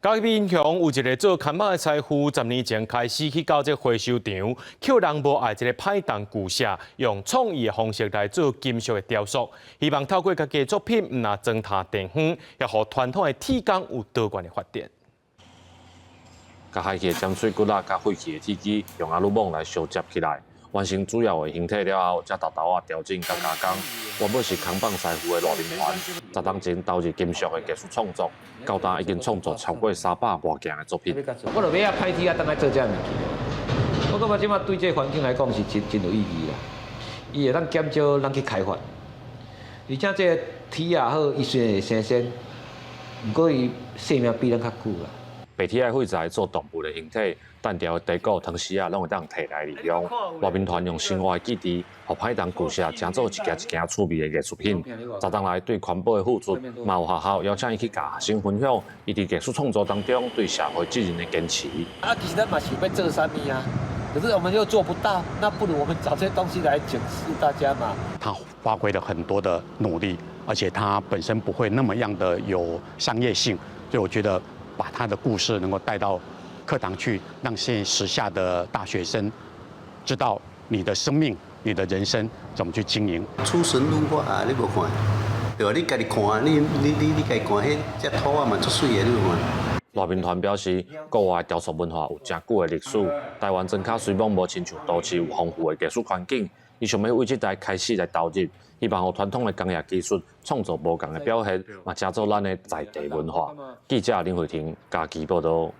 嘉义民雄有一个做看板的师傅，10年前开始去到这回收场，捡人无爱这个歹当旧舍，用创意的方式来做金属的雕塑，希望透过家己的作品，唔那装塔电风，也互传统的铁工有多元的发展。甲海气的尖水骨仔、甲废弃的铁机，用阿鲁网来相接起来，完成主要的形体了后，才豆豆啊调整甲加工。原本是扛棒师傅的罗明团，10年前投入金属的技术创作，到今已经创作超过300多件的作品。我就要歹铁啊，当来做这物件。我感觉即马对这个环境来讲是真有意义啦。伊会当减少咱去开发，而且这个铁也好，伊虽然会生鲜，不过伊生命比咱较久啦。白铁的废材做动物的形体，单条的地骨、汤匙啊，拢会当摕来利用。罗宾团用生活的基地，互歹当旧舍成做一件一件趣味的艺术品。10年来对环保的付出，嘛有学校邀请伊去甲学生分享，伊伫艺术创作当中对社会责任的坚持。其实咱嘛想要做啥物啊，可是我们又做不到，那不如我们找这些东西来警示大家嘛。他发挥了很多的努力，而且他本身不会那么样的有商业性，所以我觉得把他的故事能够带到课堂去，让现时下的大学生知道你的生命、你的人生怎么去经营。出神入化啊，你无看，对吧？你家己看，你家己看，迄只土啊嘛足水的，你有看。罗宾团表示，国外雕塑文化有真久的历史，台湾真卡虽然无亲像都市有丰富的技术环境，伊想要为这代开始来投入，希望互传统的工业技术创造无同的表现，嘛加做咱的在地文化。记者林慧婷，家己报道。